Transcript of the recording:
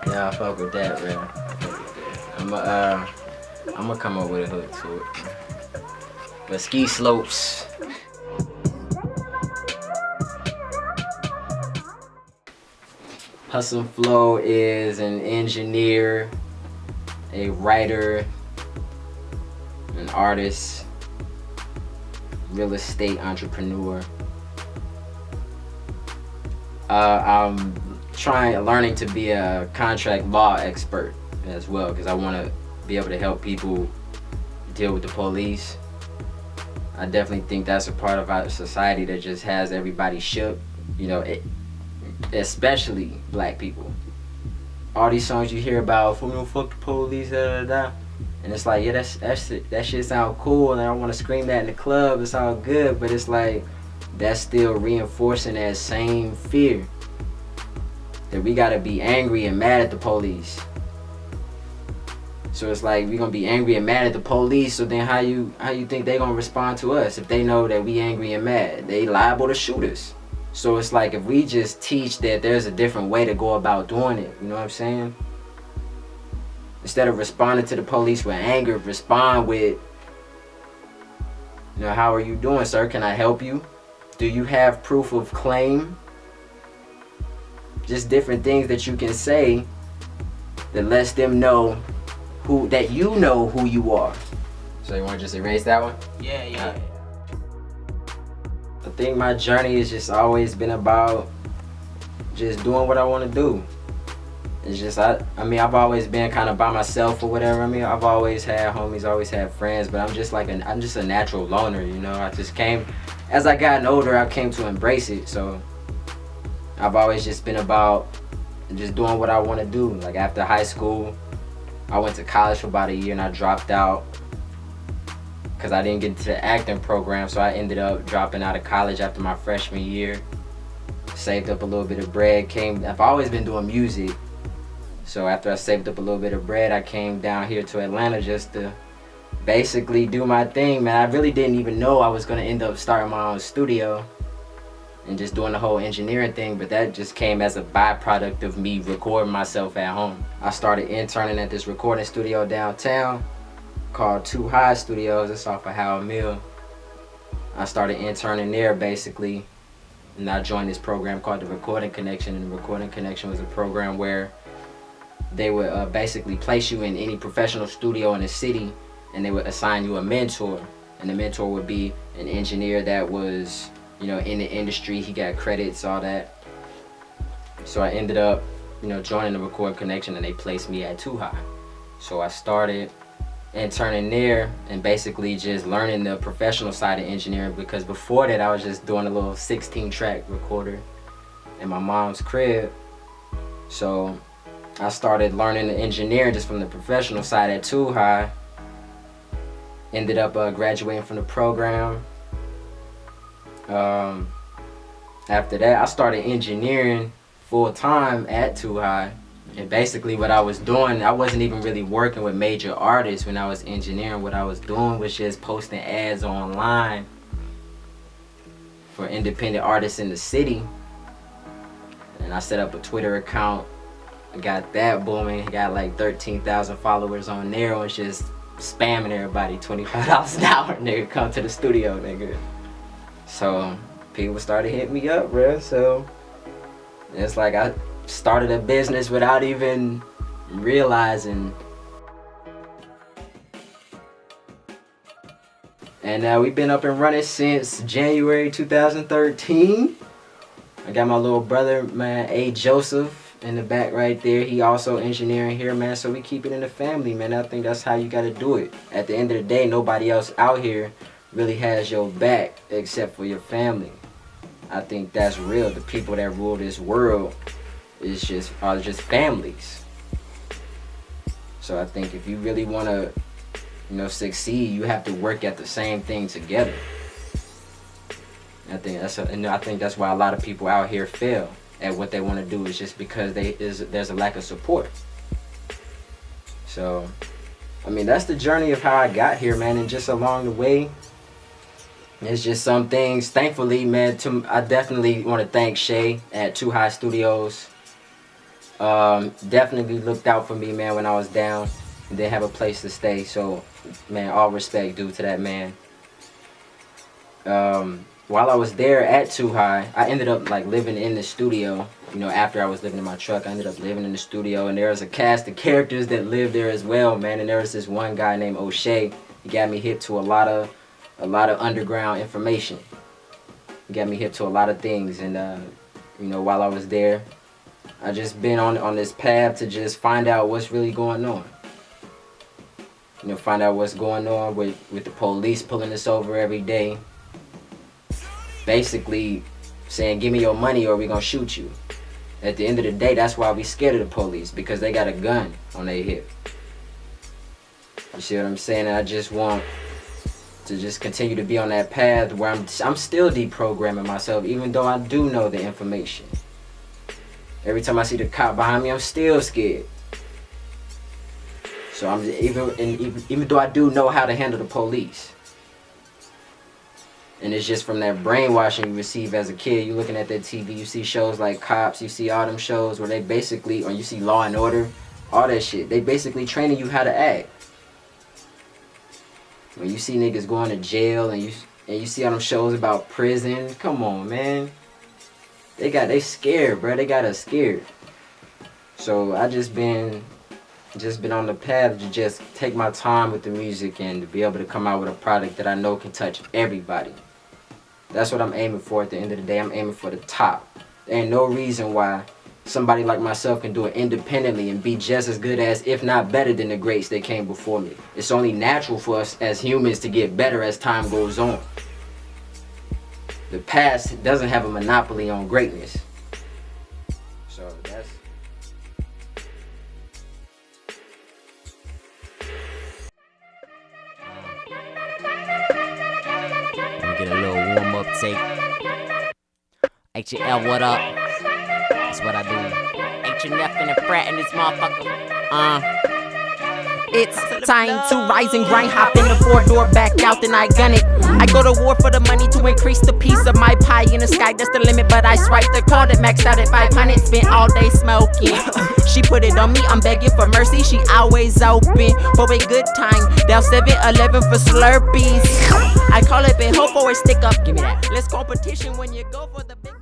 Yeah, I fuck with that, man. I'm gonna come up with a hook to it. But ski slopes. HustleNFlo is an engineer, a writer, an artist, real estate entrepreneur. I'm learning to be a contract law expert as well, because I want to be able to help people deal with the police. I definitely think that's a part of our society that just has everybody shook, you know, especially black people. All these songs you hear about, fuck the police, da da da, and it's like, yeah, that shit sound cool, and I want to scream that in the club. It's all good, but it's like that's still reinforcing that same fear that we gotta be angry and mad at the police. So it's like we gonna be angry and mad at the police. So then how you think they gonna respond to us if they know that we angry and mad? They liable to shoot us. So it's like if we just teach that there's a different way to go about doing it, you know what I'm saying? Instead of responding to the police with anger, respond with, you know, how are you doing, sir? Can I help you? Do you have proof of claim? Just different things that you can say that lets them know that you know who you are. So you want to just erase that one? Yeah. I think my journey has just always been about just doing what I want to do. It's just, I mean, I've always been kind of by myself or whatever. I mean, I've always had homies, always had friends, but I'm just a natural loner, you know? As I gotten older, I came to embrace it. So I've always just been about just doing what I want to do. Like after high school, I went to college for about a year and I dropped out because I didn't get into the acting program. So I ended up dropping out of college after my freshman year. Saved up a little bit of bread. I've always been doing music. So after I saved up a little bit of bread, I came down here to Atlanta just to basically do my thing, man. I really didn't even know I was gonna end up starting my own studio and just doing the whole engineering thing, but that just came as a byproduct of me recording myself at home. I started interning at this recording studio downtown called Too High Studios. It's off of Howard Mill. I started interning there basically, and I joined this program called the Recording Connection. And the Recording Connection was a program where they would basically place you in any professional studio in the city, and they would assign you a mentor, and the mentor would be an engineer that was, you know, in the industry. He got credits, all that. So I ended up, you know, joining the Recording Connection, and they placed me at Too High. So I started interning there and basically just learning the professional side of engineering, because before that I was just doing a little 16-track recorder in my mom's crib. So I started learning the engineering just from the professional side at Too High. Ended up graduating from the program. After that, I started engineering full-time at Too High. And basically what I was doing, I wasn't even really working with major artists when I was engineering. What I was doing was just posting ads online for independent artists in the city. And I set up a Twitter account. I got that booming. Got like 13,000 followers on there. I was just spamming everybody $25 an hour, nigga, come to the studio, nigga. So people started hitting me up, bro. So it's like I started a business without even realizing. And we've been up and running since January 2013. I got my little brother, man, A. Joseph, in the back right there. He also engineering here, man. So we keep it in the family, man. I think that's how you gotta do it. At the end of the day, nobody else out here really has your back except for your family. I think that's real. The people that rule this world are just families. So I think if you really wanna, you know, succeed, you have to work at the same thing together. I think that's why a lot of people out here fail at what they want to do, is just because there's a lack of support. So, I mean, that's the journey of how I got here, man. And just along the way, it's just some things. Thankfully, man, I definitely want to thank Shay at Too High Studios. Definitely looked out for me, man, when I was down. They have a place to stay, so, man, all respect due to that man. While I was there at Too High, I ended up like living in the studio. You know, after I was living in my truck, I ended up living in the studio, and there was a cast of characters that lived there as well, man. And there was this one guy named O'Shea. He got me hip to a lot of underground information. He got me hip to a lot of things, and you know, while I was there, I just been on this path to just find out what's really going on. You know, find out what's going on with the police pulling us over every day. Basically saying, give me your money or we gonna shoot you. At the end of the day, that's why we scared of the police, because they got a gun on their hip. You see what I'm saying? And I just want to just continue to be on that path where I'm still deprogramming myself, even though I do know the information. Every time I see the cop behind me, I'm still scared. So I'm even though I do know how to handle the police. And it's just from that brainwashing you receive as a kid. You looking at that TV, you see shows like Cops, you see all them shows where they basically, or you see Law and Order, all that shit. They basically training you how to act. When you see niggas going to jail and you see all them shows about prison, come on, man. They scared, bro. They got us scared. So I just been on the path to just take my time with the music and to be able to come out with a product that I know can touch everybody. That's what I'm aiming for at the end of the day. I'm aiming for the top. There ain't no reason why somebody like myself can do it independently and be just as good as, if not better than, the greats that came before me. It's only natural for us as humans to get better as time goes on. The past doesn't have a monopoly on greatness. So that's... Get a little warm-up take. HL, what up? That's what I do. HNF and a frat in this motherfucker. It's time to rise and grind. Hop in the 4-door, back out, then I gun it. I go to war for the money to increase the piece of my pie in the sky. That's the limit, but I swipe the card that maxed out at 500. Spent all day smoking. She put it on me, I'm begging for mercy. She always open for a good time. Down 7-Eleven for Slurpees. I call it been hope for a stick up. Give me that. Let's competition when you go for the big.